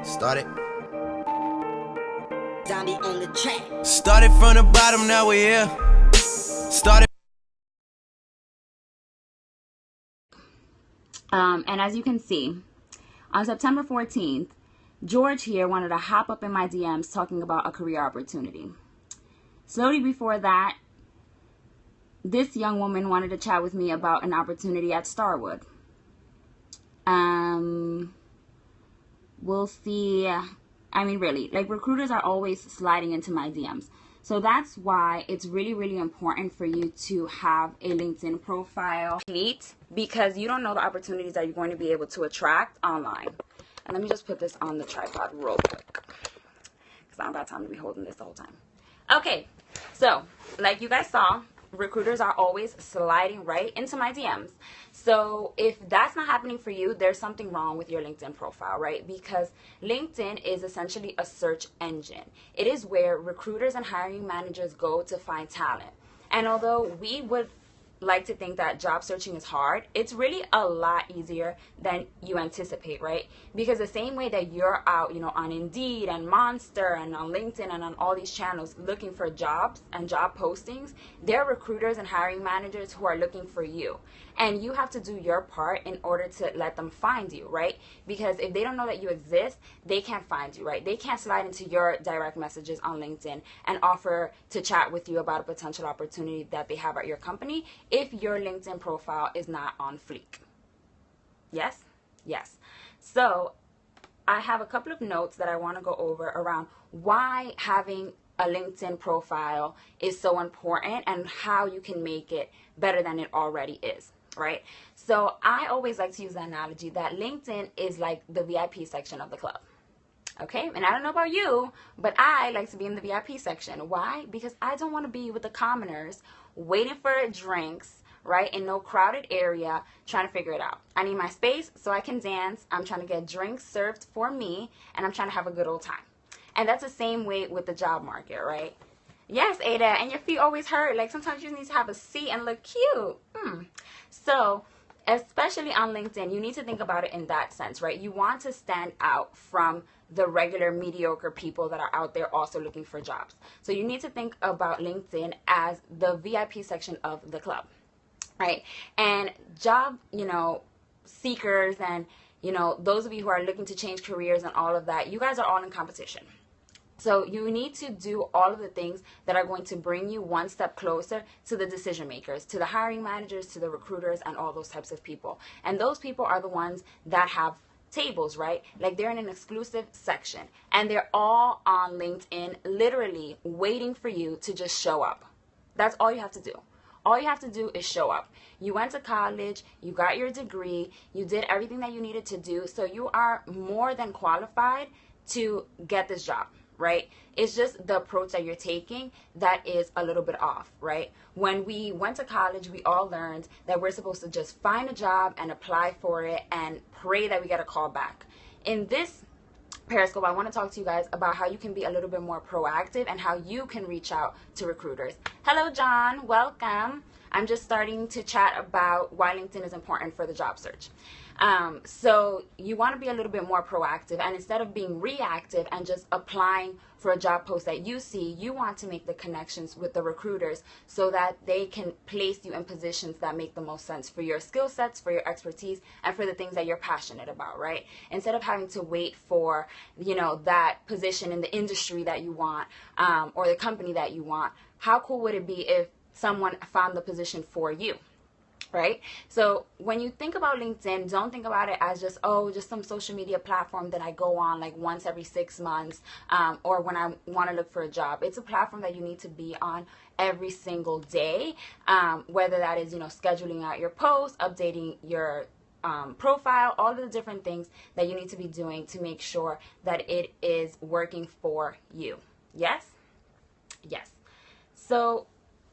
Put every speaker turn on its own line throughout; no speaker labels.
Started.
Zombie on the track.
Started from the bottom, now we're here. Started.
And as you can see, on September 14th, George here wanted to hop up in my DMs talking about a career opportunity. Slowly before that, this young woman wanted to chat with me about an opportunity at Starwood. We'll see. I mean, really, like, recruiters are always sliding into my DMs. So that's why it's really, really important for you to have a LinkedIn profile complete, because you don't know the opportunities that you're going to be able to attract online. And let me just put this on the tripod real quick, because I don't got time to be holding this the whole time. Okay, so like you guys saw, recruiters are always sliding right into my DMs. So if that's not happening for you, there's something wrong with your LinkedIn profile, right? Because LinkedIn is essentially a search engine. It is where recruiters and hiring managers go to find talent. And although we would like to think that job searching is hard, it's really a lot easier than you anticipate, right? Because the same way that you're out, on Indeed and Monster and on LinkedIn and on all these channels looking for jobs and job postings, there are recruiters and hiring managers who are looking for you. And you have to do your part in order to let them find you, right? Because if they don't know that you exist, they can't find you, right? They can't slide into your direct messages on LinkedIn and offer to chat with you about a potential opportunity that they have at your company if your LinkedIn profile is not on Fleek. Yes? Yes. So I have a couple of notes that I want to go over around why having a LinkedIn profile is so important and how you can make it better than it already is, right? So I always like to use the analogy that LinkedIn is like the VIP section of the club. Okay, and I don't know about you, but I like to be in the VIP section. Why? Because I don't want to be with the commoners waiting for drinks, right, in no crowded area, trying to figure it out. I need my space so I can dance. I'm trying to get drinks served for me, and I'm trying to have a good old time. And that's the same way with the job market, right? Yes, Ada, and your feet always hurt. Like, sometimes you need to have a seat and look cute. So, especially on LinkedIn, you need to think about it in that sense, right? You want to stand out from the regular mediocre people that are out there also looking for jobs. So you need to think about LinkedIn as the VIP section of the club, right? And job, seekers and, those of you who are looking to change careers and all of that, you guys are all in competition. So you need to do all of the things that are going to bring you one step closer to the decision makers, to the hiring managers, to the recruiters, and all those types of people. And those people are the ones that have tables, right? Like, they're in an exclusive section, and they're all on LinkedIn, literally waiting for you to just show up. That's all you have to do. All you have to do is show up. You went to college, you got your degree, you did everything that you needed to do, so you are more than qualified to get this job, right? It's just the approach that you're taking that is a little bit off, right? When we went to college, we all learned that we're supposed to just find a job and apply for it and pray that we get a call back. In this Periscope, I want to talk to you guys about how you can be a little bit more proactive and how you can reach out to recruiters. Hello, John. Welcome. I'm just starting to chat about why LinkedIn is important for the job search. So you want to be a little bit more proactive, and instead of being reactive and just applying for a job post that you see, you want to make the connections with the recruiters so that they can place you in positions that make the most sense for your skill sets, for your expertise, and for the things that you're passionate about, right? Instead of having to wait for, that position in the industry that you want, or the company that you want, how cool would it be if someone found the position for you? Right? So when you think about LinkedIn, don't think about it as just some social media platform that I go on like once every 6 months, or when I want to look for a job. It's a platform that you need to be on every single day, whether that is, scheduling out your posts, updating your profile, all of the different things that you need to be doing to make sure that it is working for you. Yes? Yes. So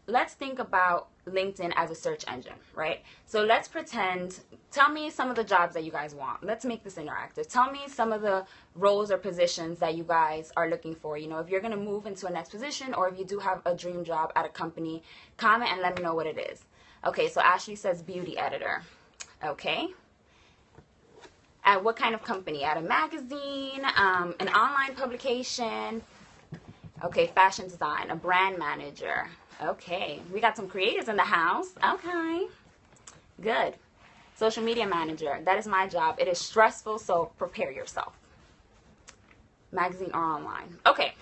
let's think about LinkedIn as a search engine, right? So let's pretend, tell me some of the jobs that you guys want. Let's make this interactive. Tell me some of the roles or positions that you guys are looking for. If you're going to move into a next position, or if you do have a dream job at a company, comment and let me know what it is. Okay, so Ashley says beauty editor. Okay. At what kind of company? At a magazine, an online publication. Okay, fashion design, a brand manager. Okay, we got some creators in the house. Okay, good. Social media manager. That is my job. It is stressful, so prepare yourself. Magazine or online. Okay,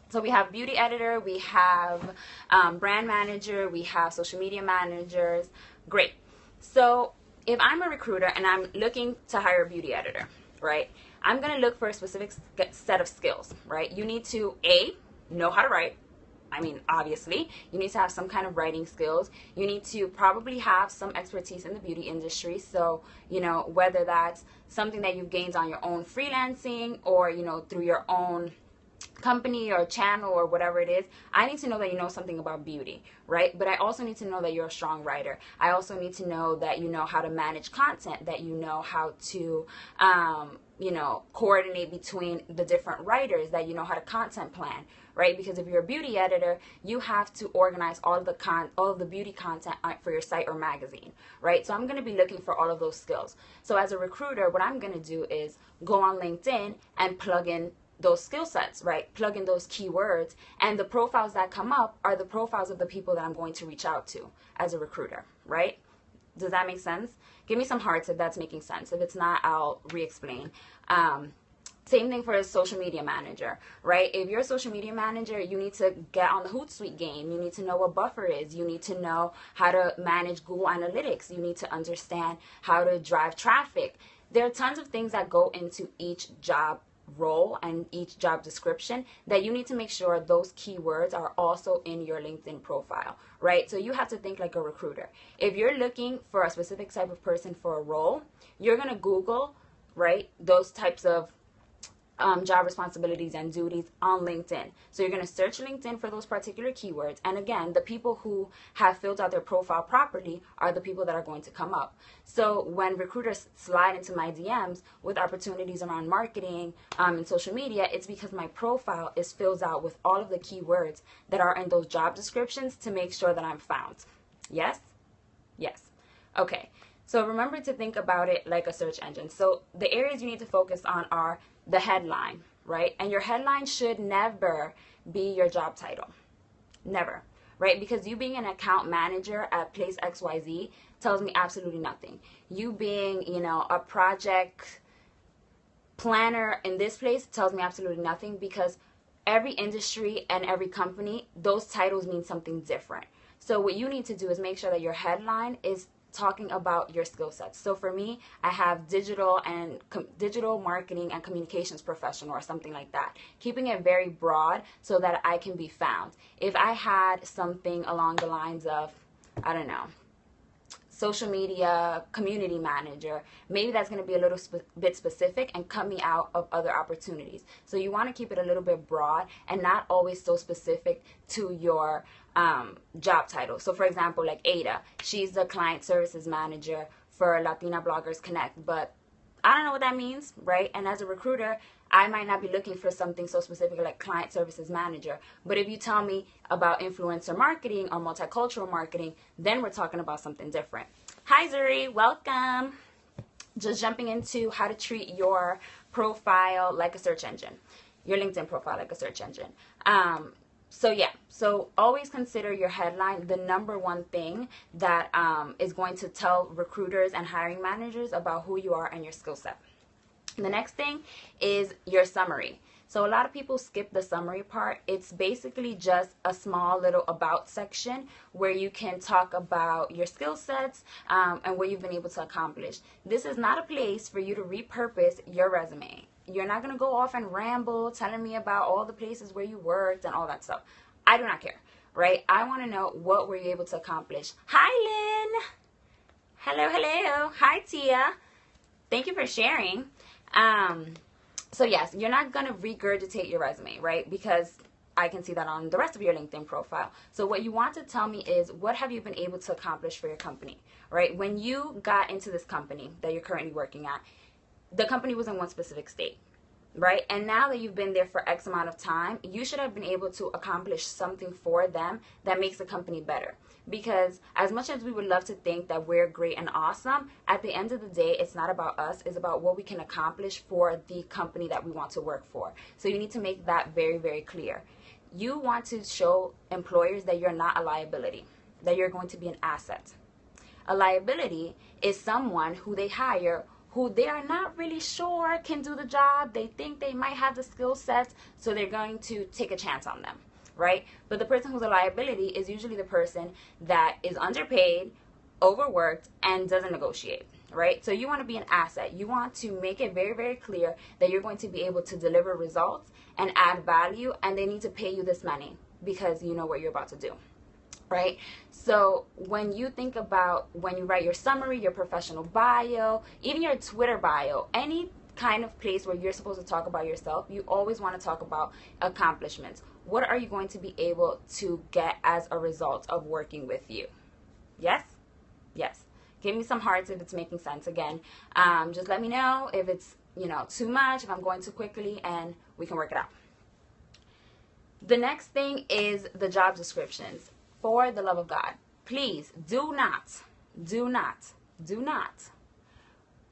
so we have beauty editor, we have brand manager, we have social media managers. Great. So if I'm a recruiter and I'm looking to hire a beauty editor, right, I'm going to look for a specific set of skills, right? You need to, know how to write. I mean, obviously, you need to have some kind of writing skills. You need to probably have some expertise in the beauty industry. So, whether that's something that you've gained on your own freelancing or, through your own company or channel or whatever it is, I need to know that you know something about beauty, right? But I also need to know that you're a strong writer. I also need to know that you know how to manage content, that you know how to, coordinate between the different writers, that you know how to content plan, right? Because if you're a beauty editor, you have to organize all of the beauty content for your site or magazine, right? So I'm going to be looking for all of those skills. So as a recruiter, what I'm going to do is go on LinkedIn and plug in those skill sets, right? Plug in those keywords, and the profiles that come up are the profiles of the people that I'm going to reach out to as a recruiter, right? Does that make sense? Give me some hearts if that's making sense. If it's not, I'll re-explain. Same thing for a social media manager, right? If you're a social media manager, you need to get on the Hootsuite game. You need to know what buffer is. You need to know how to manage Google Analytics. You need to understand how to drive traffic. There are tons of things that go into each job role and each job description that you need to make sure those keywords are also in your LinkedIn profile, right? So you have to think like a recruiter. If you're looking for a specific type of person for a role, you're going to Google, right, those types of job responsibilities and duties on LinkedIn. So you're going to search LinkedIn for those particular keywords. And again, the people who have filled out their profile properly are the people that are going to come up. So when recruiters slide into my DMs with opportunities around marketing and social media, it's because my profile is filled out with all of the keywords that are in those job descriptions to make sure that I'm found. Yes? Yes. Okay. So remember to think about it like a search engine. So the areas you need to focus on are the headline, right? And your headline should never be your job title. Never, right? Because you being an account manager at place XYZ tells me absolutely nothing. You being, a project planner in this place tells me absolutely nothing, because every industry and every company, those titles mean something different. So what you need to do is make sure that your headline is talking about your skill sets. So for me, I have digital marketing and communications professional or something like that, keeping it very broad so that I can be found. If I had something along the lines of, I don't know, social media community manager, maybe that's going to be a little bit specific and cut me out of other opportunities. So you want to keep it a little bit broad and not always so specific to your job title. So for example, like Ada, she's the client services manager for Latina Bloggers Connect, but I don't know what that means, right? And as a recruiter, I might not be looking for something so specific like client services manager. But if you tell me about influencer marketing or multicultural marketing, then we're talking about something different. Hi, Zuri. Welcome. Just jumping into how to treat your profile like a search engine, your LinkedIn profile like a search engine. So always consider your headline the number one thing that is going to tell recruiters and hiring managers about who you are and your skill set. The next thing is your summary. So a lot of people skip the summary part. It's basically just a small little about section where you can talk about your skill sets and what you've been able to accomplish. This is not a place for you to repurpose your resume. You're not going to go off and ramble telling me about all the places where you worked and all that stuff. I do not care, right? I want to know what were you able to accomplish. Hi, Lynn. Hello, hello. Hi, Tia. Thank you for sharing. So yes, you're not going to regurgitate your resume, right? Because I can see that on the rest of your LinkedIn profile. So what you want to tell me is, what have you been able to accomplish for your company, right? When you got into this company that you're currently working at, the company was in one specific state, right? And now that you've been there for X amount of time, you should have been able to accomplish something for them that makes the company better. Because as much as we would love to think that we're great and awesome, at the end of the day, it's not about us. It's about what we can accomplish for the company that we want to work for. So you need to make that very, very clear. You want to show employers that you're not a liability, that you're going to be an asset. A liability is someone who they hire who they are not really sure can do the job. They think they might have the skill sets, so they're going to take a chance on them, right? But the person who's a liability is usually the person that is underpaid, overworked, and doesn't negotiate, right? So you want to be an asset. You want to make it very, very clear that you're going to be able to deliver results and add value, and they need to pay you this money because you know what you're about to do. Right? So when you think about when you write your summary, your professional bio, even your Twitter bio, any kind of place where you're supposed to talk about yourself, you always want to talk about accomplishments. What are you going to be able to get as a result of working with you? Yes? Yes. Give me some hearts if it's making sense. Again, just let me know if it's, too much, if I'm going too quickly, and we can work it out. The next thing is the job descriptions. For the love of God, please do not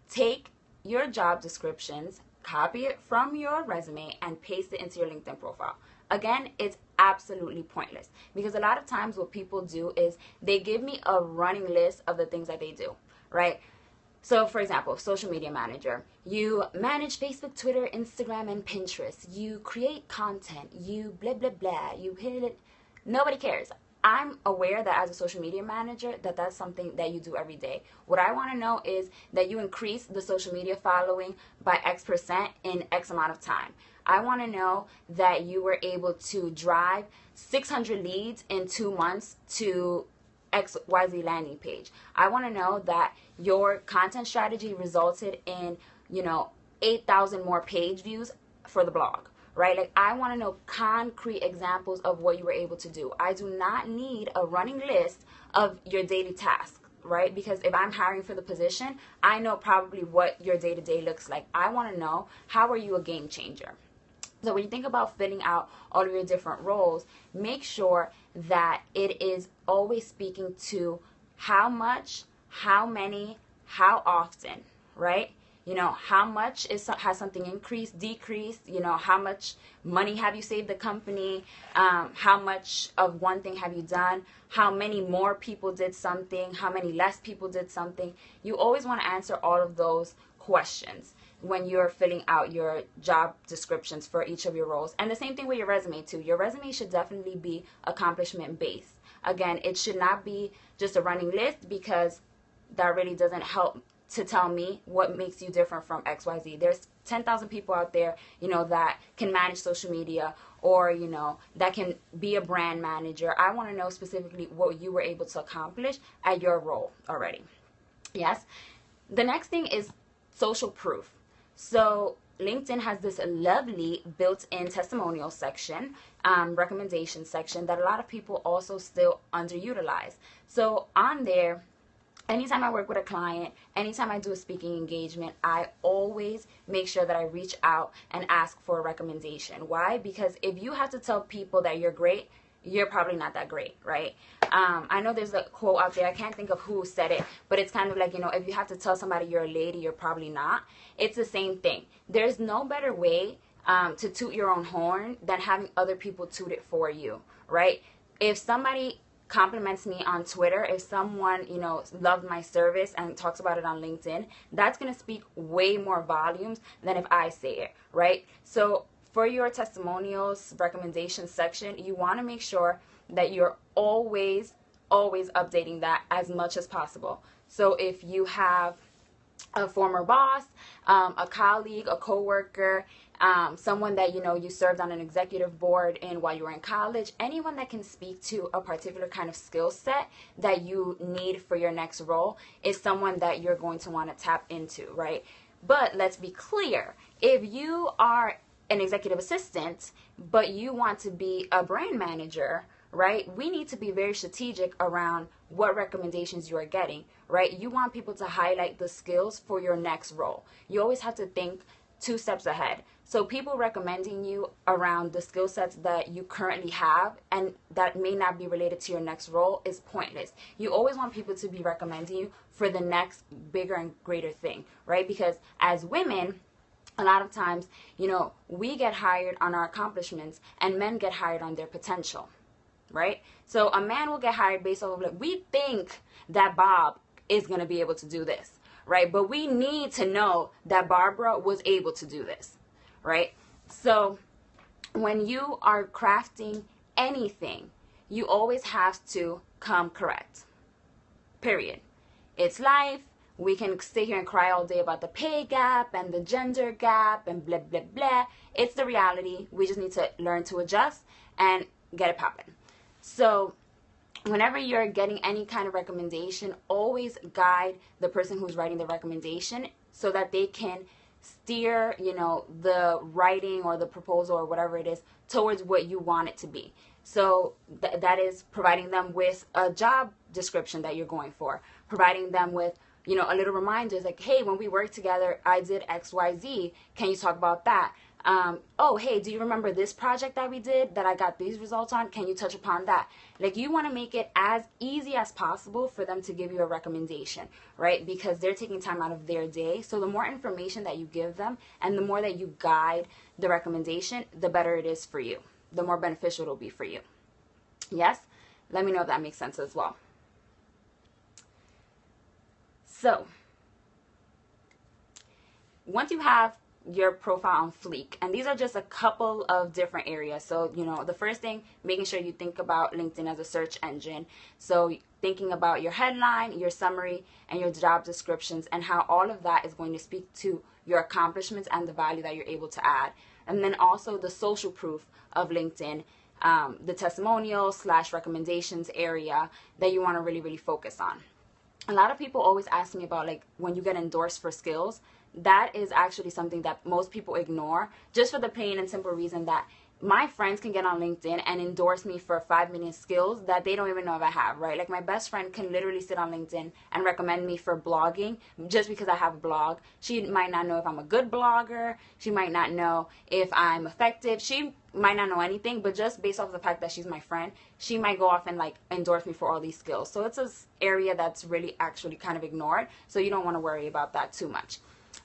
take your job descriptions, copy it from your resume, and paste it into your LinkedIn profile. Again, it's absolutely pointless because a lot of times what people do is they give me a running list of the things that they do, right? So, for example, social media manager, you manage Facebook, Twitter, Instagram, and Pinterest. You create content. You blah, blah, blah. You hit it. Nobody cares. I'm aware that as a social media manager that that's something that you do every day. What I want to know is that you increase the social media following by X% in X amount of time. I want to know that you were able to drive 600 leads in 2 months to XYZ landing page. I want to know that your content strategy resulted in, 8,000 more page views for the blog. Right? Like, I want to know concrete examples of what you were able to do. I do not need a running list of your daily tasks, right? Because if I'm hiring for the position, I know probably what your day-to-day looks like. I want to know, how are you a game changer? So when you think about filling out all of your different roles, make sure that it is always speaking to how much, how many, how often, right? How much has something increased, decreased? How much money have you saved the company? How much of one thing have you done? How many more people did something? How many less people did something? You always want to answer all of those questions when you're filling out your job descriptions for each of your roles. And the same thing with your resume too. Your resume should definitely be accomplishment based. Again, it should not be just a running list because that really doesn't help to tell me what makes you different from XYZ. There's 10,000 people out there, that can manage social media or, that can be a brand manager. I want to know specifically what you were able to accomplish at your role already. Yes. The next thing is social proof. So LinkedIn has this lovely built-in testimonial section, recommendation section that a lot of people also still underutilize. So on there, anytime I work with a client, anytime I do a speaking engagement, I always make sure that I reach out and ask for a recommendation. Why? Because if you have to tell people that you're great, you're probably not that great, right? I know there's a quote out there, I can't think of who said it, but it's kind of like, if you have to tell somebody you're a lady, you're probably not. It's the same thing. There's no better way to toot your own horn than having other people toot it for you, right? If somebody compliments me on Twitter, if someone, loved my service and talks about it on LinkedIn, that's going to speak way more volumes than if I say it, right? So for your testimonials recommendation section, you want to make sure that you're always updating that as much as possible. So if you have a former boss, a colleague, a coworker, someone that you served on an executive board in while you were in college, anyone that can speak to a particular kind of skill set that you need for your next role is someone that you're going to want to tap into, right? But let's be clear, if you are an executive assistant but you want to be a brand manager, right? We need to be very strategic around what recommendations you are getting, right? You want people to highlight the skills for your next role. You always have to think 2 steps ahead. So people recommending you around the skill sets that you currently have and that may not be related to your next role is pointless. You always want people to be recommending you for the next bigger and greater thing, right? Because as women, a lot of times, we get hired on our accomplishments and men get hired on their potential, right? So a man will get hired based off of, like, we think that Bob is going to be able to do this, right? But we need to know that Barbara was able to do this, right? So when you are crafting anything, you always have to come correct, period. It's life. We can sit here and cry all day about the pay gap and the gender gap and blah, blah, blah. It's the reality. We just need to learn to adjust and get it popping. So whenever you're getting any kind of recommendation, always guide the person who's writing the recommendation so that they can steer, the writing or the proposal or whatever it is towards what you want it to be. So that is providing them with a job description that you're going for, providing them with a little reminder, like, hey, when we worked together, I did X, Y, Z. Can you talk about that? Oh, hey, do you remember this project that we did that I got these results on? Can you touch upon that? Like, you want to make it as easy as possible for them to give you a recommendation, right? Because they're taking time out of their day. So the more information that you give them and the more that you guide the recommendation, the better it is for you. The more beneficial it'll be for you. Yes? Let me know if that makes sense as well. So, once you have your profile on Fleek, and these are just a couple of different areas. So, the first thing, making sure you think about LinkedIn as a search engine. So, thinking about your headline, your summary, and your job descriptions, and how all of that is going to speak to your accomplishments and the value that you're able to add. And then also the social proof of LinkedIn, the testimonials / recommendations area that you want to really, really focus on. A lot of people always ask me about, like, when you get endorsed for skills. That is actually something that most people ignore, just for the plain and simple reason that my friends can get on LinkedIn and endorse me for 5 million skills that they don't even know if I have, right? Like, my best friend can literally sit on LinkedIn and recommend me for blogging just because I have a blog. She might not know if I'm a good blogger. She might not know if I'm effective. She might not know anything, but just based off the fact that she's my friend, she might go off and, like, endorse me for all these skills. So it's an area that's really actually kind of ignored. So you don't want to worry about that too much.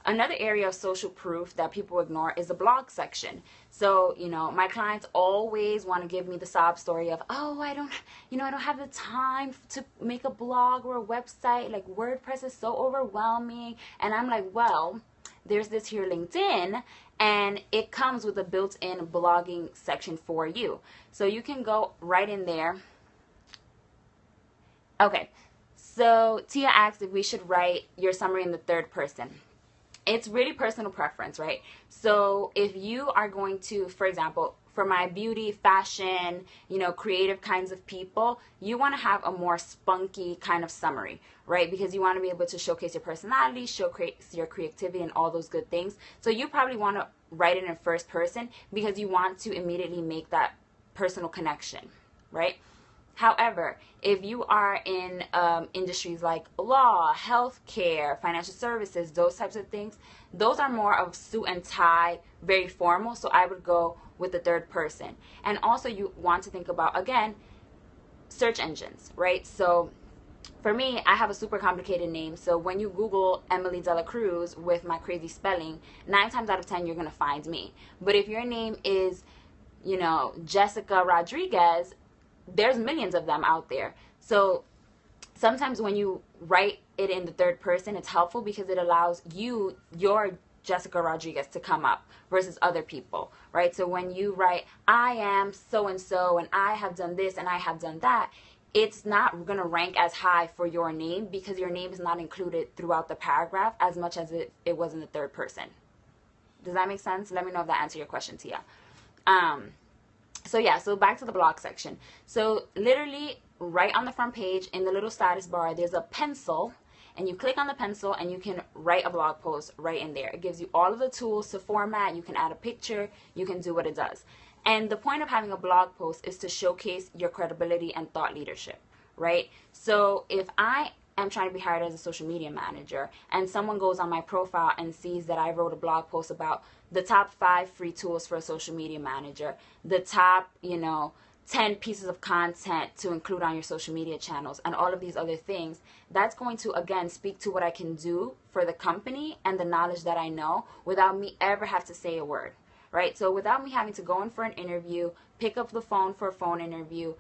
Another area of social proof that people ignore is the blog section. So, my clients always want to give me the sob story of, oh, I don't have the time to make a blog or a website. Like, WordPress is so overwhelming. And I'm like, well, there's this here LinkedIn, and it comes with a built-in blogging section for you. So you can go right in there. Okay, so Tia asked if we should write your summary in the third person. It's really personal preference, right? So if you are going to, for example, for my beauty, fashion, creative kinds of people, you want to have a more spunky kind of summary, right? Because you want to be able to showcase your personality, showcase your creativity and all those good things. So you probably want to write it in first person because you want to immediately make that personal connection, right? However, if you are in industries like law, healthcare, financial services, those types of things, those are more of suit and tie, very formal. So I would go with the third person. And also you want to think about, again, search engines, right? So for me, I have a super complicated name. So when you Google Emily Dela Cruz with my crazy spelling, 9 times out of 10, you're going to find me. But if your name is, Jessica Rodriguez, there's millions of them out there. So sometimes when you write it in the third person, it's helpful because it allows your Jessica Rodriguez to come up versus other people, right? So when you write, I am so-and-so and I have done this and I have done that, it's not going to rank as high for your name because your name is not included throughout the paragraph as much as it was in the third person. Does that make sense? Let me know if that answered your question, Tia. So back to the blog section. So literally right on the front page in the little status bar, there's a pencil, and you click on the pencil and you can write a blog post right in there. It gives you all of the tools to format. You can add a picture. You can do what it does. And the point of having a blog post is to showcase your credibility and thought leadership, right? So if I am trying to be hired as a social media manager, and someone goes on my profile and sees that I wrote a blog post about the top 5 free tools for a social media manager, the top, 10 pieces of content to include on your social media channels, and all of these other things, that's going to, again, speak to what I can do for the company and the knowledge that I know without me ever have to say a word, right? So without me having to go in for an interview, pick up the phone for a phone interview,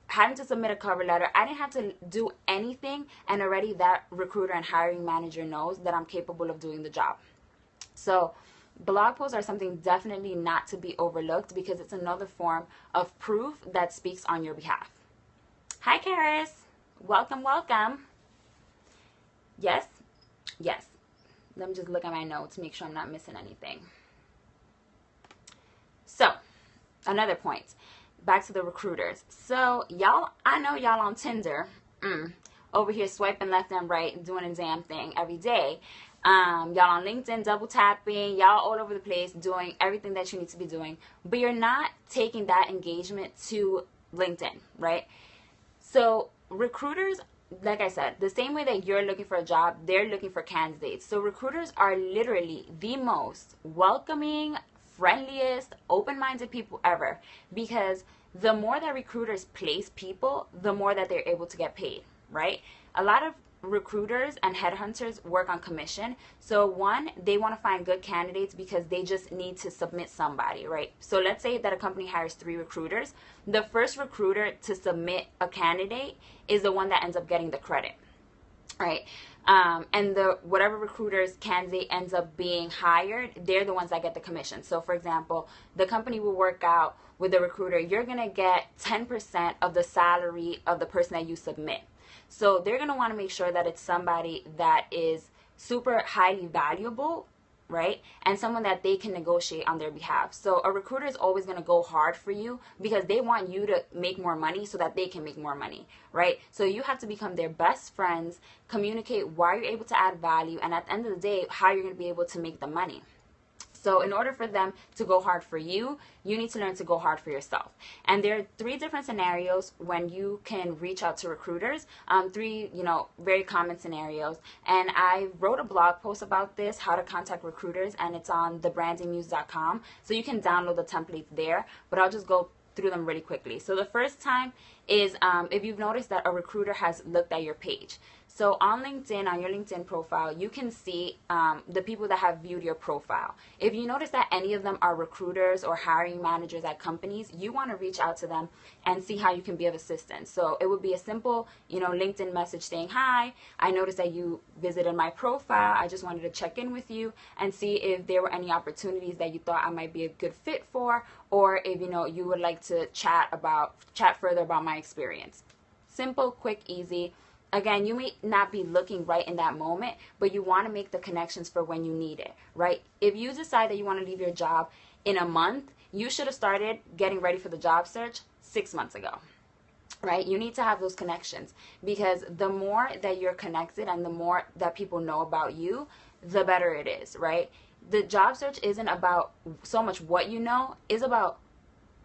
having to submit a cover letter, I didn't have to do anything, and already that recruiter and hiring manager knows that I'm capable of doing the job. So blog posts are something definitely not to be overlooked, because it's another form of proof that speaks on your behalf. Hi, Karis. Welcome, welcome. Yes. Let me just look at my notes, make sure I'm not missing anything. So, another point. Back to the recruiters. So, y'all, I know y'all on Tinder, over here swiping left and right, doing a damn thing every day. Y'all on LinkedIn, double tapping, y'all all over the place, doing everything that you need to be doing, but you're not taking that engagement to LinkedIn, right? So recruiters, like I said, the same way that you're looking for a job, they're looking for candidates. So recruiters are literally the most welcoming, friendliest, open-minded people ever, because the more that recruiters place people, the more that they're able to get paid, right? A lot of recruiters and headhunters work on commission. So one, they want to find good candidates because they just need to submit somebody, right? So let's say that a company hires 3 recruiters. The first recruiter to submit a candidate is the one that ends up getting the credit, right? And the whatever recruiter's candidate ends up being hired, they're the ones that get the commission. So for example, the company will work out with the recruiter, you're going to get 10% of the salary of the person that you submit. So they're going to want to make sure that it's somebody that is super highly valuable, right? And someone that they can negotiate on their behalf. So a recruiter is always going to go hard for you because they want you to make more money so that they can make more money, right? So you have to become their best friends, communicate why you're able to add value, and at the end of the day, how you're going to be able to make the money. So in order for them to go hard for you, you need to learn to go hard for yourself. And there are 3 different scenarios when you can reach out to recruiters, 3, very common scenarios. And I wrote a blog post about this, how to contact recruiters, and it's on thebrandingmuse.com. So you can download the templates there, but I'll just go through them really quickly. So the first time is if you've noticed that a recruiter has looked at your page. So on LinkedIn, on your LinkedIn profile, you can see the people that have viewed your profile. If you notice that any of them are recruiters or hiring managers at companies, you want to reach out to them and see how you can be of assistance. So it would be a simple, LinkedIn message saying, hi, I noticed that you visited my profile. I just wanted to check in with you and see if there were any opportunities that you thought I might be a good fit for, or if, you would like to chat further about my experience. Simple, quick, easy. Again, you may not be looking right in that moment, but you want to make the connections for when you need it, right? If you decide that you want to leave your job in a month, you should have started getting ready for the job search 6 months ago, right? You need to have those connections, because the more that you're connected and the more that people know about you, the better it is, right? The job search isn't about so much what you know, it's about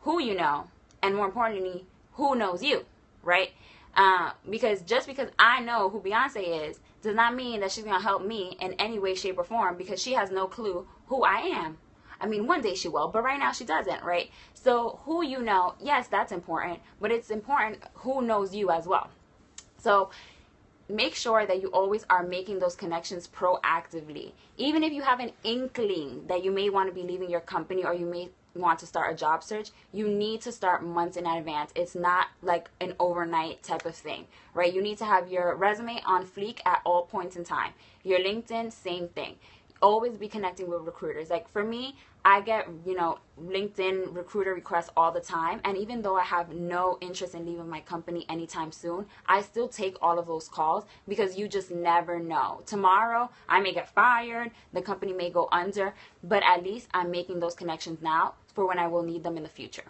who you know, and more importantly, who knows you, right? Because just because I know who Beyonce is does not mean that she's going to help me in any way, shape, or form, because she has no clue who I am. I mean, one day she will, but right now she doesn't, right? So who you know, yes, that's important, but it's important who knows you as well. So make sure that you always are making those connections proactively. Even if you have an inkling that you may want to be leaving your company, or you may want to start a job search, you need to start months in advance. It's not like an overnight type of thing, right? You need to have your resume on fleek at all points in time. Your LinkedIn, same thing. Always be connecting with recruiters. Like for me, I get, LinkedIn recruiter requests all the time. And even though I have no interest in leaving my company anytime soon, I still take all of those calls, because you just never know. Tomorrow, I may get fired, the company may go under, but at least I'm making those connections now for when I will need them in the future.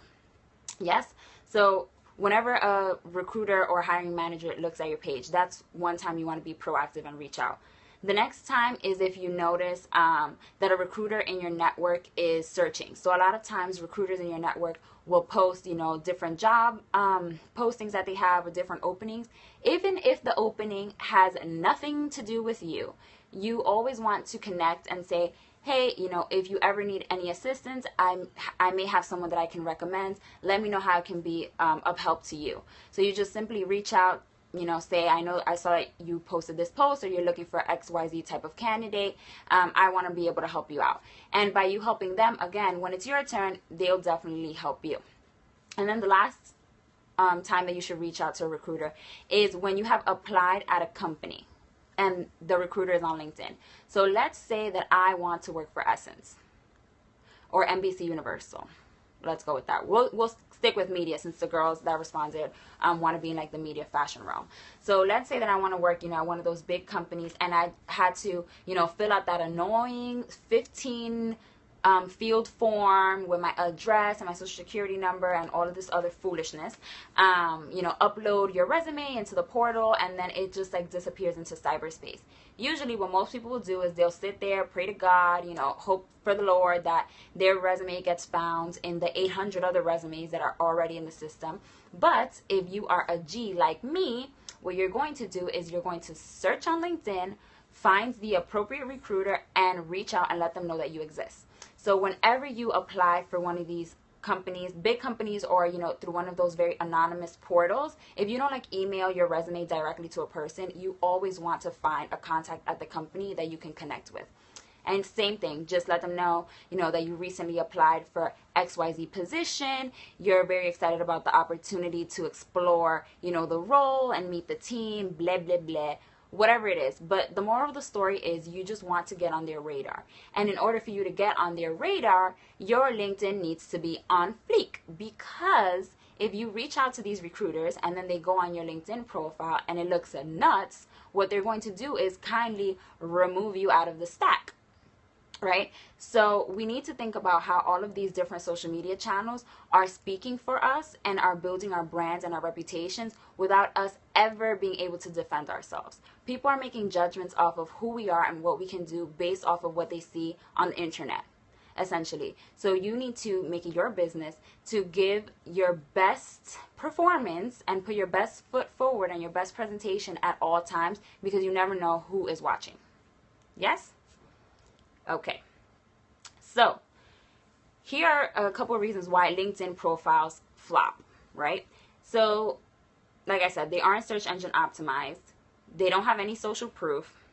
Yes? So whenever a recruiter or hiring manager looks at your page, that's one time you want to be proactive and reach out. The next time is if you notice that a recruiter in your network is searching. So a lot of times recruiters in your network will post, different job postings that they have with different openings. Even if the opening has nothing to do with you, you always want to connect and say, hey, if you ever need any assistance, I may have someone that I can recommend. Let me know how I can be of help to you. So you just simply reach out, say, I saw that you posted this post, or you're looking for XYZ type of candidate. I want to be able to help you out. And by you helping them, again, when it's your turn, they'll definitely help you. And then the last time that you should reach out to a recruiter is when you have applied at a company and the recruiter is on LinkedIn. So let's say that I want to work for Essence or NBC Universal. Let's go with that. We'll stick with media, since the girls that responded want to be in like the media fashion realm. So let's say that I want to work, at one of those big companies, and I had to, fill out that annoying 15 field form with my address and my social security number and all of this other foolishness. Upload your resume into the portal, and then it just like disappears into cyberspace. Usually what most people will do is they'll sit there, pray to God, hope for the Lord that their resume gets found in the 800 other resumes that are already in the system. But if you are a G like me, what you're going to do is you're going to search on LinkedIn, find the appropriate recruiter, and reach out and let them know that you exist. So whenever you apply for one of these companies, big companies, or through one of those very anonymous portals, if you don't like email your resume directly to a person, you always want to find a contact at the company that you can connect with. And same thing, just let them know, that you recently applied for XYZ position. You're very excited about the opportunity to explore, the role and meet the team, blah, blah, blah. Whatever it is. But the moral of the story is you just want to get on their radar. And in order for you to get on their radar, your LinkedIn needs to be on fleek. Because if you reach out to these recruiters and then they go on your LinkedIn profile and it looks nuts, what they're going to do is kindly remove you out of the stack. Right? So we need to think about how all of these different social media channels are speaking for us and are building our brands and our reputations without us ever being able to defend ourselves. People are making judgments off of who we are and what we can do based off of what they see on the internet, essentially. So you need to make it your business to give your best performance and put your best foot forward and your best presentation at all times, because you never know who is watching. Yes? Okay, so here are a couple of reasons why LinkedIn profiles flop, right? So, like I said, they aren't search engine optimized. They don't have any social proof.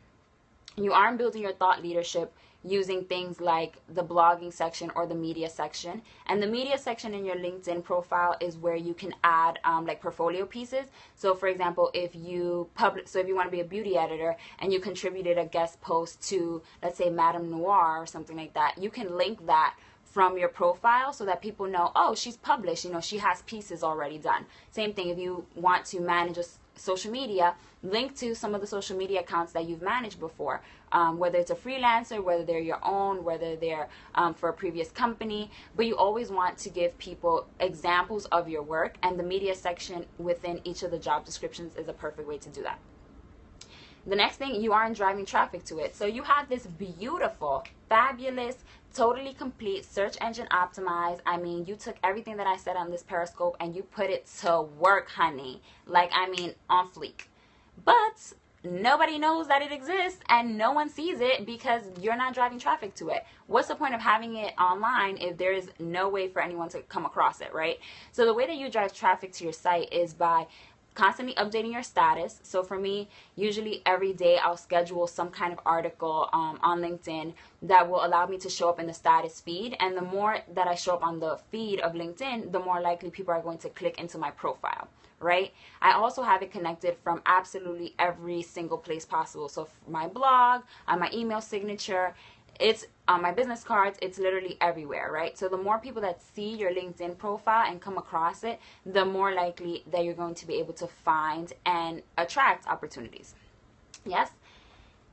You aren't building your thought leadership using things like the blogging section or the media section. And the media section in your LinkedIn profile is where you can add like portfolio pieces. So for example, if you want to be a beauty editor and you contributed a guest post to, let's say, Madame Noir or something like that, you can link that from your profile so that people know, oh, she's published, she has pieces already done. Same thing if you want to manage a social media, link to some of the social media accounts that you've managed before, whether it's a freelancer, whether they're your own, whether they're for a previous company. But you always want to give people examples of your work, and the media section within each of the job descriptions is a perfect way to do that. The next thing, you aren't driving traffic to it. So you have this beautiful, fabulous, totally complete search engine optimized. I mean, you took everything that I said on this Periscope and you put it to work, honey. Like, I mean, on fleek. But nobody knows that it exists and no one sees it because you're not driving traffic to it. What's the point of having it online if there is no way for anyone to come across it, right? So the way that you drive traffic to your site is by constantly updating your status. So for me, usually every day I'll schedule some kind of article on LinkedIn that will allow me to show up in the status feed. And the more that I show up on the feed of LinkedIn, the more likely people are going to click into my profile, right? I also have it connected from absolutely every single place possible. So my blog, on my email signature, it's on my business cards, it's literally everywhere, right? So the more people that see your LinkedIn profile and come across it, the more likely that you're going to be able to find and attract opportunities. Yes?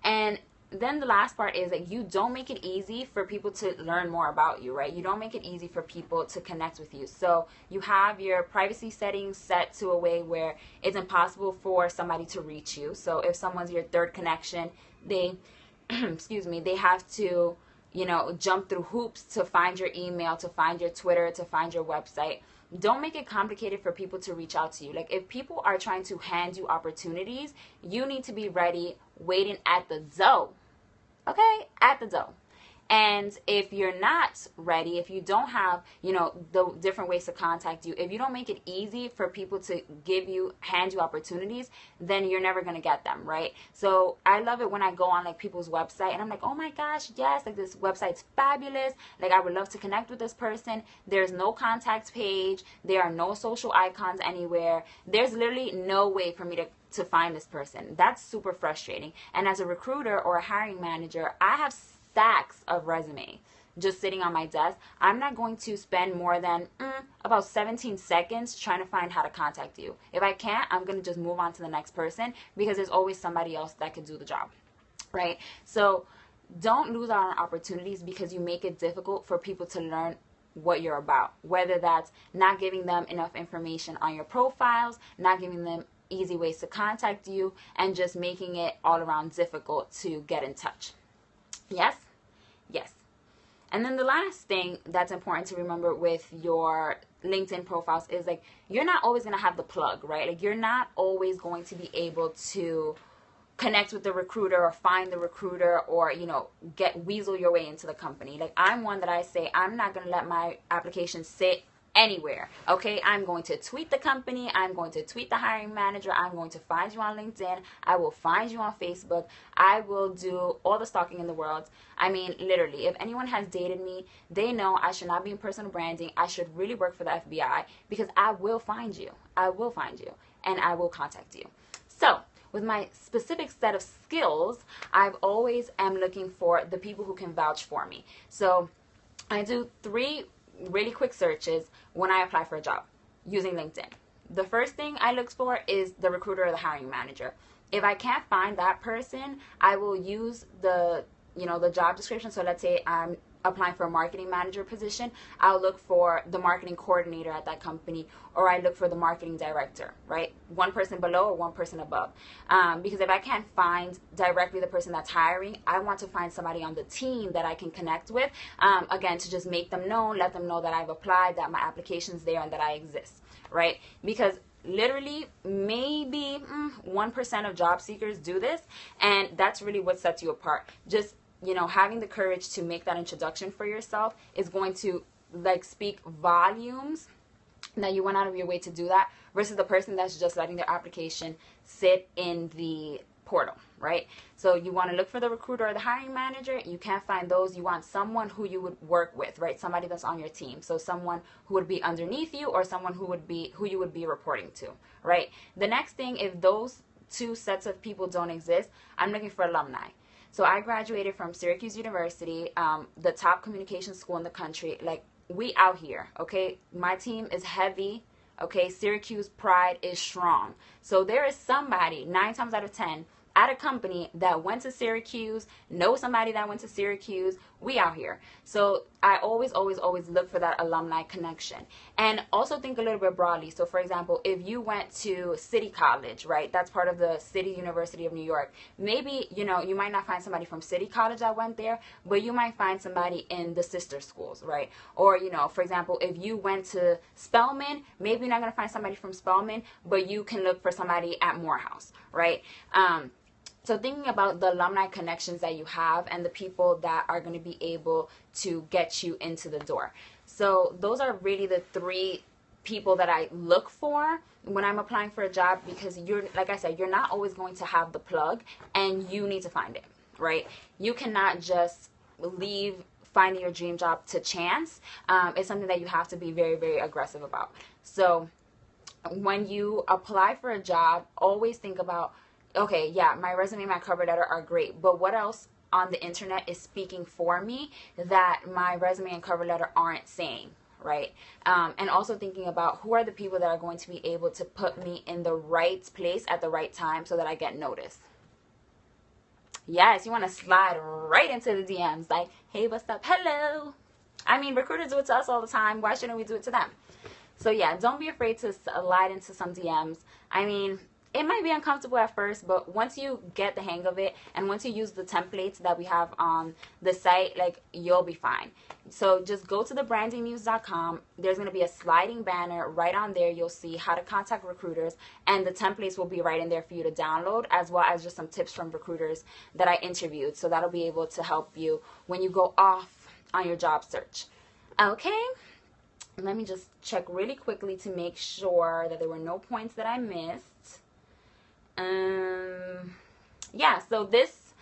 And then the last part is that you don't make it easy for people to learn more about you, right? You don't make it easy for people to connect with you. So you have your privacy settings set to a way where it's impossible for somebody to reach you. So if someone's your third connection, they excuse me, they have to jump through hoops to find your email, to find your Twitter, to find your website. Don't make it complicated for people to reach out to you. Like, if people are trying to hand you opportunities, you need to be ready, waiting at the door. Okay? At the door. And if you're not ready, if you don't have, the different ways to contact you, if you don't make it easy for people to hand you opportunities, then you're never going to get them, right? So I love it when I go on like people's website and I'm like, oh my gosh, yes, like this website's fabulous. Like, I would love to connect with this person. There's no contact page. There are no social icons anywhere. There's literally no way for me to find this person. That's super frustrating. And as a recruiter or a hiring manager, I have stacks of resume just sitting on my desk. I'm not going to spend more than about 17 seconds trying to find how to contact you. If I can't, I'm going to just move on to the next person, because there's always somebody else that could do the job, right? So don't lose out on opportunities because you make it difficult for people to learn what you're about, whether that's not giving them enough information on your profiles, not giving them easy ways to contact you, and just making it all around difficult to get in touch. Yes? Yes. And then the last thing that's important to remember with your LinkedIn profiles is, like, you're not always going to have the plug, right? Like, you're not always going to be able to connect with the recruiter or find the recruiter or, weasel your way into the company. Like, I'm one that I say, I'm not going to let my application sit anywhere. Okay, I'm going to tweet the company, I'm going to tweet the hiring manager, I'm going to find you on LinkedIn, I will find you on Facebook, I will do all the stalking in the world. I mean, literally, if anyone has dated me, they know I should not be in personal branding. I should really work for the FBI, because I will find you, and I will contact you. So with my specific set of skills, I've always am looking for the people who can vouch for me. So I do 3 really quick searches when I apply for a job using LinkedIn. The first thing I look for is the recruiter or the hiring manager. If I can't find that person, I will use the job description. So let's say I'm applying for a marketing manager position, I'll look for the marketing coordinator at that company, or I look for the marketing director, right? One person below or one person above. Because if I can't find directly the person that's hiring, I want to find somebody on the team that I can connect with, again, to just make them know, let them know that I've applied, that my application's there, and that I exist, right? Because literally maybe 1% of job seekers do this, and that's really what sets you apart. Just having the courage to make that introduction for yourself is going to speak volumes that you went out of your way to do that, versus the person that's just letting their application sit in the portal, right? So you want to look for the recruiter or the hiring manager. You can't find those. You want someone who you would work with, right? Somebody that's on your team. So someone who would be underneath you, or someone who you would be reporting to, right? The next thing, if those 2 sets of people don't exist, I'm looking for alumni. So I graduated from Syracuse University, the top communication school in the country. Like, we out here, okay? My team is heavy, okay? Syracuse pride is strong. So there is somebody, 9 times out of 10, at a company that went to Syracuse, know somebody that went to Syracuse. We out here. So I always look for that alumni connection. And also think a little bit broadly. So for example, if you went to City College, right? That's part of the City University of New York. Maybe, you might not find somebody from City College that went there, but you might find somebody in the sister schools, right? Or, for example, if you went to Spelman, maybe you're not going to find somebody from Spelman, but you can look for somebody at Morehouse, right? So thinking about the alumni connections that you have and the people that are going to be able to get you into the door. So those are really the 3 people that I look for when I'm applying for a job, because like I said, you're not always going to have the plug, and you need to find it, right? You cannot just leave finding your dream job to chance. It's something that you have to be very, very aggressive about. So when you apply for a job, always think about, okay, yeah, my resume, my cover letter are great, but what else on the internet is speaking for me that my resume and cover letter aren't saying, right? And also thinking about who are the people that are going to be able to put me in the right place at the right time so that I get noticed. Yes, you want to slide right into the DMs, like, hey, what's up, hello. I mean, recruiters do it to us all the time. Why shouldn't we do it to them? So yeah, don't be afraid to slide into some DMs. I mean, it might be uncomfortable at first, but once you get the hang of it and once you use the templates that we have on the site, like, you'll be fine. So just go to thebrandingmuse.com. There's going to be a sliding banner right on there. You'll see how to contact recruiters, and the templates will be right in there for you to download, as well as just some tips from recruiters that I interviewed. So that'll be able to help you when you go off on your job search. Okay, let me just check really quickly to make sure that there were no points that I missed. Yeah, so this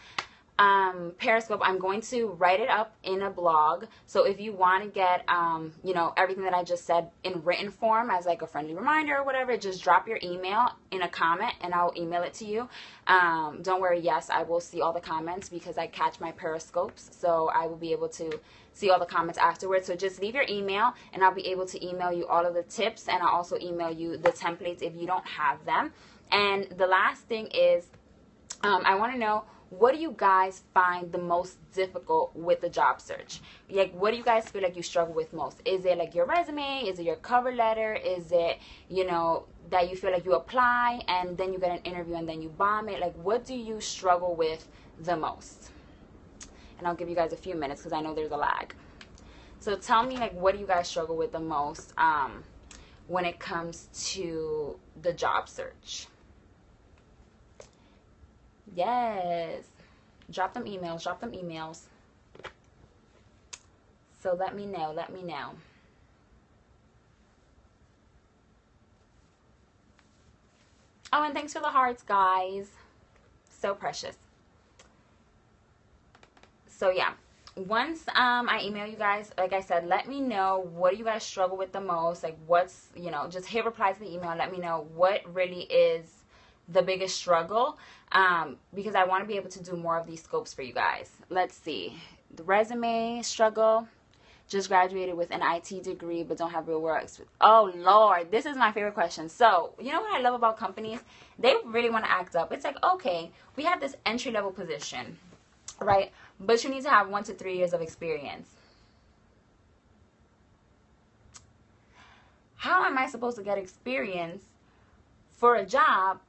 Periscope, I'm going to write it up in a blog. So if you want to get, you know, everything that I just said in written form as like a friendly reminder or whatever, just drop your email in a comment and I'll email it to you. Don't worry, yes, I will see all the comments because I catch my Periscopes. So I will be able to see all the comments afterwards. So just leave your email and I'll be able to email you all of the tips, and I'll also email you the templates if you don't have them. And the last thing is, I want to know, what do you guys find the most difficult with the job search? Like, what do you guys feel like you struggle with most? Is it like your resume? Is it your cover letter? Is it, you know, that you feel like you apply and then you get an interview and then you bomb it? Like, what do you struggle with the most? And I'll give you guys a few minutes because I know there's a lag. So tell me, like, what do you guys struggle with the most when it comes to the job search? Yes. Drop them emails. Drop them emails. So let me know. Let me know. Oh, and thanks for the hearts, guys. So precious. So yeah, once I email you guys, like I said, let me know, what do you guys struggle with the most? Like, what's, you know, just hit reply to the email. Let me know what really is the biggest struggle, because I want to be able to do more of these scopes for you guys. Let's see. The resume struggle. Just graduated with an IT degree but don't have real work experience. Oh Lord, this is my favorite question. So, you know what I love about companies? They really want to act up. It's like, okay, we have this entry-level position, right? But you need to have 1 to 3 years of experience. How am I supposed to get experience for a job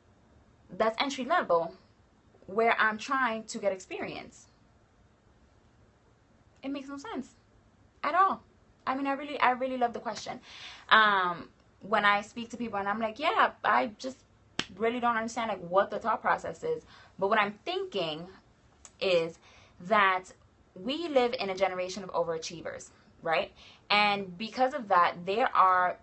that's entry level where I'm trying to get experience? It makes no sense at all. I mean, I really love the question. When I speak to people and I'm like, yeah, I just really don't understand like what the thought process is. But what I'm thinking is that we live in a generation of overachievers, right? And because of that, there are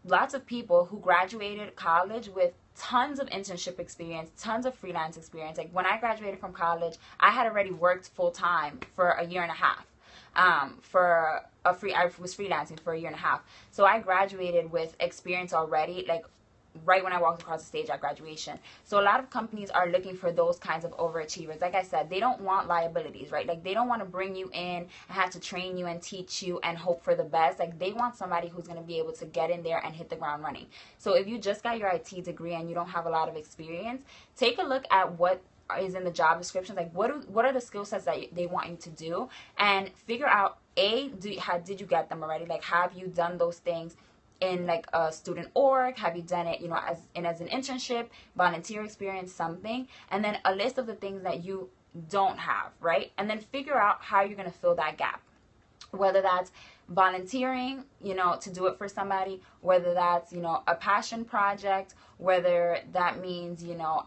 lots of people who graduated college with tons of internship experience, tons of freelance experience. Like, when I graduated from college, I had already worked full time for a year and a half. I was freelancing for a year and a half. So I graduated with experience already, like right when I walked across the stage at graduation. So a lot of companies are looking for those kinds of overachievers. Like I said, they don't want liabilities, right? Like, they don't want to bring you in and have to train you and teach you and hope for the best. Like, they want somebody who's going to be able to get in there and hit the ground running. So if you just got your IT degree and you don't have a lot of experience, take a look at what is in the job description. Like, what are the skill sets that they want you to do, and figure out, did you get them already? Like, have you done those things in like a student org? Have you done it, you know, as an internship, volunteer experience, something? And then a list of the things that you don't have, right? And then figure out how you're going to fill that gap. Whether that's volunteering, you know, to do it for somebody, whether that's, you know, a passion project, whether that means, you know,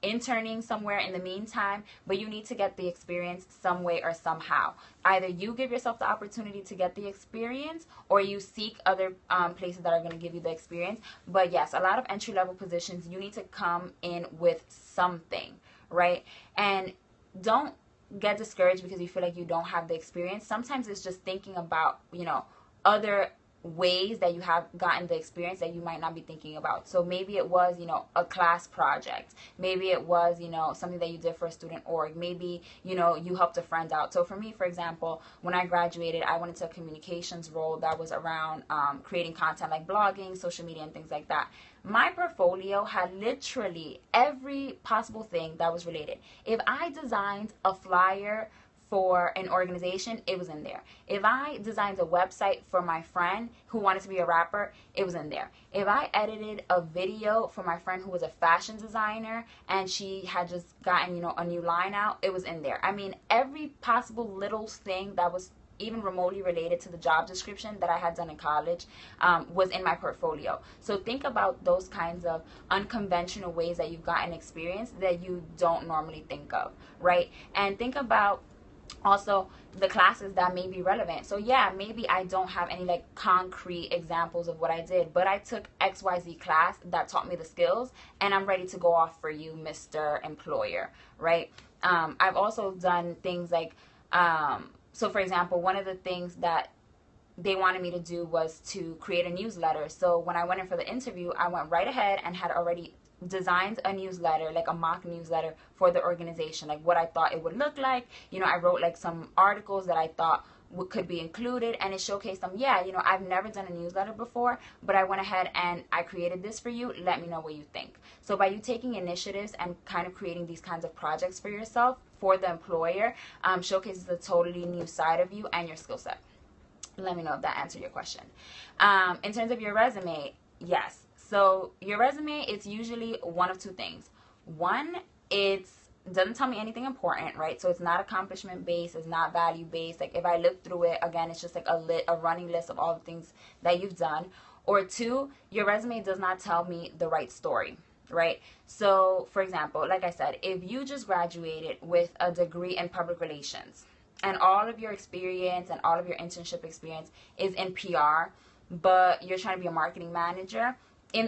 interning somewhere in the meantime, but you need to get the experience some way or somehow. Either you give yourself the opportunity to get the experience, or you seek other places that are going to give you the experience. But yes, a lot of entry-level positions, you need to come in with something, right? And don't get discouraged because you feel like you don't have the experience. Sometimes it's just thinking about, you know, other ways that you have gotten the experience that you might not be thinking about. So maybe it was, you know, a class project. Maybe it was, you know, something that you did for a student org. Maybe, you know, you helped a friend out. So for me, for example, when I graduated, I went into a communications role that was around creating content like blogging, social media, and things like that. My portfolio had literally every possible thing that was related. If I designed a flyer for an organization, it was in there. If I designed a website for my friend who wanted to be a rapper, it was in there. If I edited a video for my friend who was a fashion designer and she had just gotten, a new line out, it was in there. I mean, every possible little thing that was even remotely related to the job description that I had done in college was in my portfolio. So think about those kinds of unconventional ways that you've gotten experience that you don't normally think of, right? And think about also the classes that may be relevant. So yeah, maybe I don't have any like concrete examples of what I did, but I took XYZ class that taught me the skills, and I'm ready to go off for you, Mr. Employer, right? I've also done things like so for example, one of the things that they wanted me to do was to create a newsletter. So when I went in for the interview, I went right ahead and had already designed a newsletter, like a mock newsletter for the organization, like what I thought it would look like. I wrote like some articles that I thought could be included, and it showcased them. Yeah, I've never done a newsletter before, but I went ahead and I created this for you. Let me know what you think. So by you taking initiatives and kind of creating these kinds of projects for yourself, for the employer, showcases a totally new side of you and your skill set. Let me know if that answered your question. In terms of your resume, yes. So your resume, it's usually one of two things. One, it doesn't tell me anything important, right? So it's not accomplishment based, it's not value based. Like if I look through it, again, it's just like a running list of all the things that you've done. Or two, your resume does not tell me the right story, right? So for example, like I said, if you just graduated with a degree in public relations and all of your experience and all of your internship experience is in PR, but you're trying to be a marketing manager,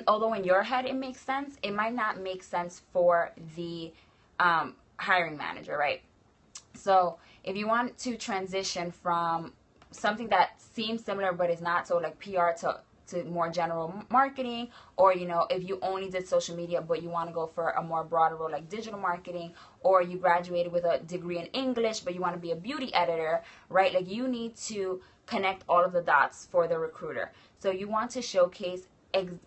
although in your head it makes sense, it might not make sense for the hiring manager, right? So if you want to transition from something that seems similar but is not, so like PR to more general marketing, or if you only did social media but you want to go for a more broader role like digital marketing, or you graduated with a degree in English but you want to be a beauty editor, right? Like you need to connect all of the dots for the recruiter. So you want to showcase,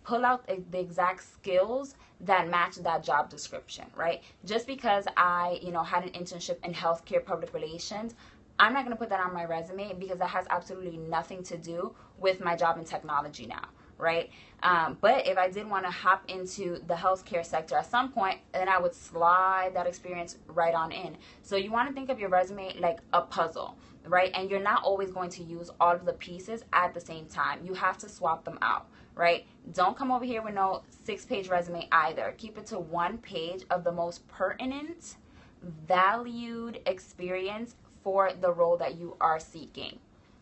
pull out the exact skills that match that job description, right? Just because I had an internship in healthcare public relations, I'm not going to put that on my resume because that has absolutely nothing to do with my job in technology now, right? But if I did want to hop into the healthcare sector at some point, then I would slide that experience right on in. So you want to think of your resume like a puzzle, right? And you're not always going to use all of the pieces at the same time. You have to swap them out, right? Don't come over here with no 6-page resume either. Keep it to 1 page of the most pertinent, valued experience for the role that you are seeking,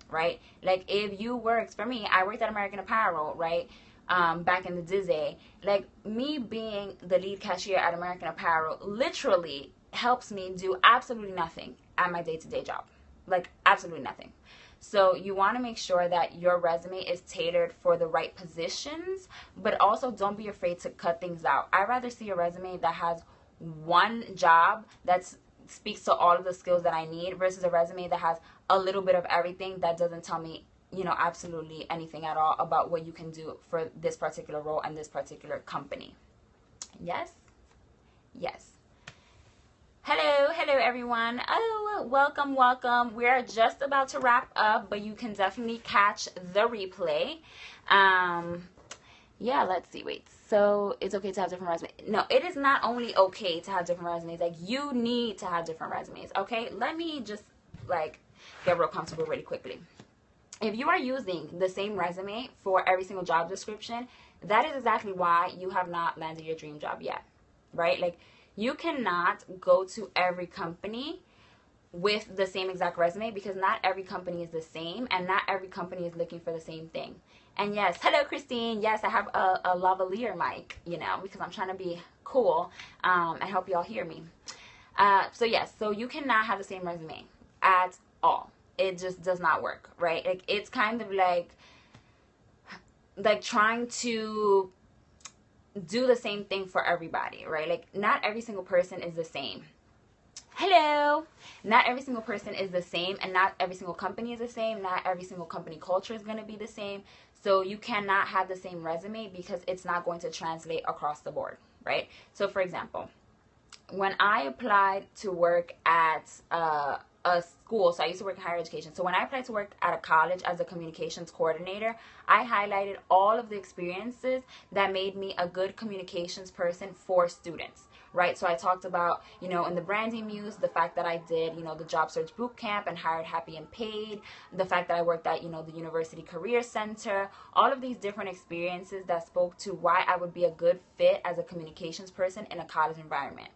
right? Like if you worked, for me, I worked at American Apparel, right? Back in the Disney, like me being the lead cashier at American Apparel literally helps me do absolutely nothing at my day-to-day job, like absolutely nothing. So you want to make sure that your resume is tailored for the right positions, but also don't be afraid to cut things out. I'd rather see a resume that has one job that speaks to all of the skills that I need versus a resume that has a little bit of everything that doesn't tell me, absolutely anything at all about what you can do for this particular role and this particular company. Yes? Yes. Hello everyone. Oh, welcome. We are just about to wrap up, but you can definitely catch the replay. Yeah, let's see. Wait. So it's okay to have different resumes. No, it is not only okay to have different resumes. Like you need to have different resumes. Okay. Let me just get real comfortable really quickly. If you are using the same resume for every single job description, that is exactly why you have not landed your dream job yet, right? Like you cannot go to every company with the same exact resume because not every company is the same and not every company is looking for the same thing. And yes, hello Christine. Yes, I have a lavalier mic, because I'm trying to be cool and help y'all hear me. So yes, so you cannot have the same resume at all. It just does not work, right? Like it's kind of like trying to do the same thing for everybody, right? Like not every single person is the same. Hello. Not every single person is the same, and not every single company is the same. Not every single company culture is going to be the same. So you cannot have the same resume because it's not going to translate across the board, right? So for example, when I applied to work at a school. So I used to work in higher education. So when I applied to work at a college as a communications coordinator, I highlighted all of the experiences that made me a good communications person for students, right? So I talked about, in the branding muse, the fact that I did, the job search boot camp and hired, happy, and paid, the fact that I worked at, the University Career Center, all of these different experiences that spoke to why I would be a good fit as a communications person in a college environment.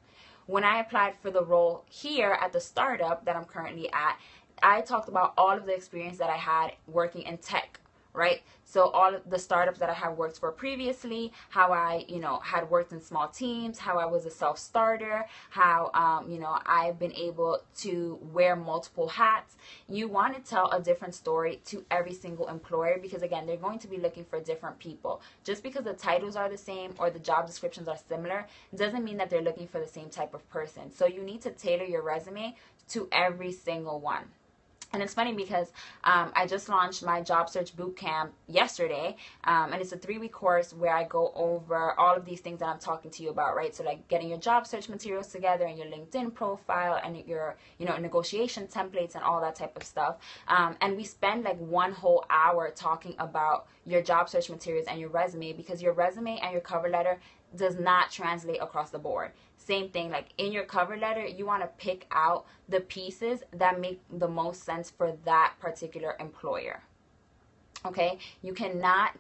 When I applied for the role here at the startup that I'm currently at, I talked about all of the experience that I had working in tech, right? So all of the startups that I had worked for previously, how I, had worked in small teams, how I was a self-starter, how, I've been able to wear multiple hats. You want to tell a different story to every single employer because, again, they're going to be looking for different people. Just because the titles are the same or the job descriptions are similar doesn't mean that they're looking for the same type of person. So you need to tailor your resume to every single one. And it's funny because I just launched my job search boot camp yesterday, and it's a 3-week course where I go over all of these things that I'm talking to you about, right? So like getting your job search materials together and your LinkedIn profile and your, negotiation templates and all that type of stuff. And we spend like 1 whole hour talking about your job search materials and your resume because your resume and your cover letter does not translate across the board. Same thing, like in your cover letter, you want to pick out the pieces that make the most sense for that particular employer. Okay, you cannot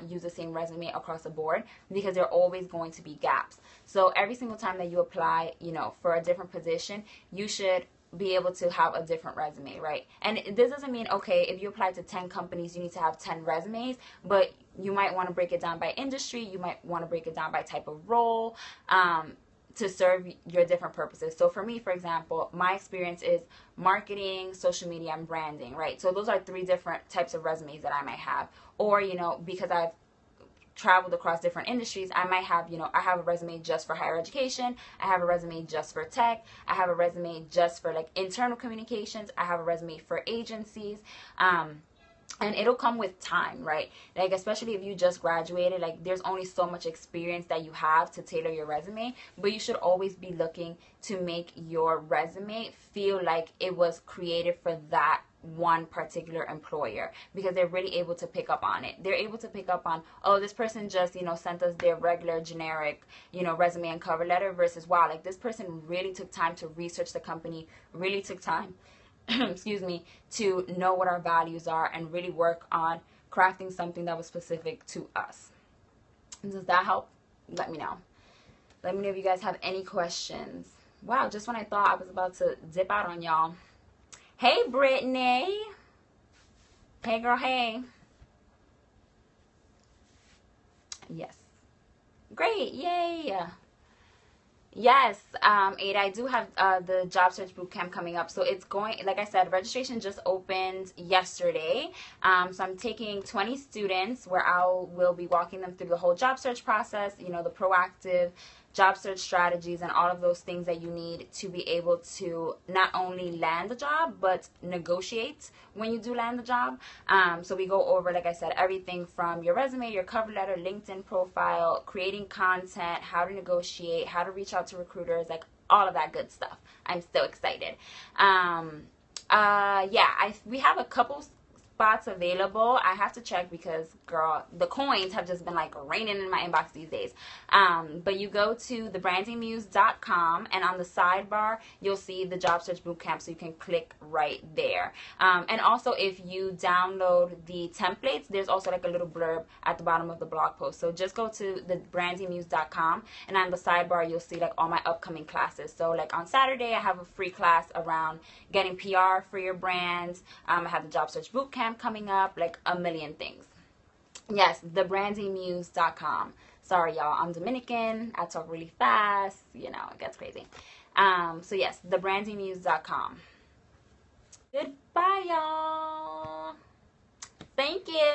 use the same resume across the board because there are always going to be gaps. So every single time that you apply, for a different position, you should be able to have a different resume, right? And this doesn't mean, okay, if you apply to 10 companies, you need to have 10 resumes, but you might want to break it down by industry. You might want to break it down by type of role, to serve your different purposes. So for me, for example, my experience is marketing, social media, and branding, right? So those are 3 different types of resumes that I might have. Or, because I've traveled across different industries, I might have, I have a resume just for higher education. I have a resume just for tech. I have a resume just for like internal communications. I have a resume for agencies. And it'll come with time, right? Like, especially if you just graduated, like there's only so much experience that you have to tailor your resume, but you should always be looking to make your resume feel like it was created for that one particular employer because they're really able to pick up on it. They're able to pick up on, oh, this person just, sent us their regular generic, resume and cover letter versus, wow, like this person really took time to research the company, really took time excuse me, to know what our values are and really work on crafting something that was specific to us. Does that help? Let me know. Let me know if you guys have any questions. Wow, just when I thought I was about to dip out on y'all. Hey, Brittany. Hey, girl, hey. Yes. Great, yay. Yes, Ada, I do have the job search bootcamp coming up. So it's going, like I said, registration just opened yesterday. So I'm taking 20 students where I will be walking them through the whole job search process, the proactive job search strategies and all of those things that you need to be able to not only land the job, but negotiate when you do land the job. So we go over, like I said, everything from your resume, your cover letter, LinkedIn profile, creating content, how to negotiate, how to reach out to recruiters, like all of that good stuff. I'm so excited. We have a couple spots available. I have to check because, girl, the coins have just been like raining in my inbox these days. But you go to thebrandingmuse.com and on the sidebar you'll see the job search bootcamp, so you can click right there. And also if you download the templates, there's also like a little blurb at the bottom of the blog post. So just go to thebrandingmuse.com and on the sidebar you'll see like all my upcoming classes. So like on Saturday I have a free class around getting PR for your brand. I have the job search bootcamp coming up, like a million things. Yes, thebrandingmuse.com. Sorry, y'all, I'm Dominican. I talk really fast. It gets crazy. So yes, thebrandingmuse.com. Goodbye, y'all. Thank you.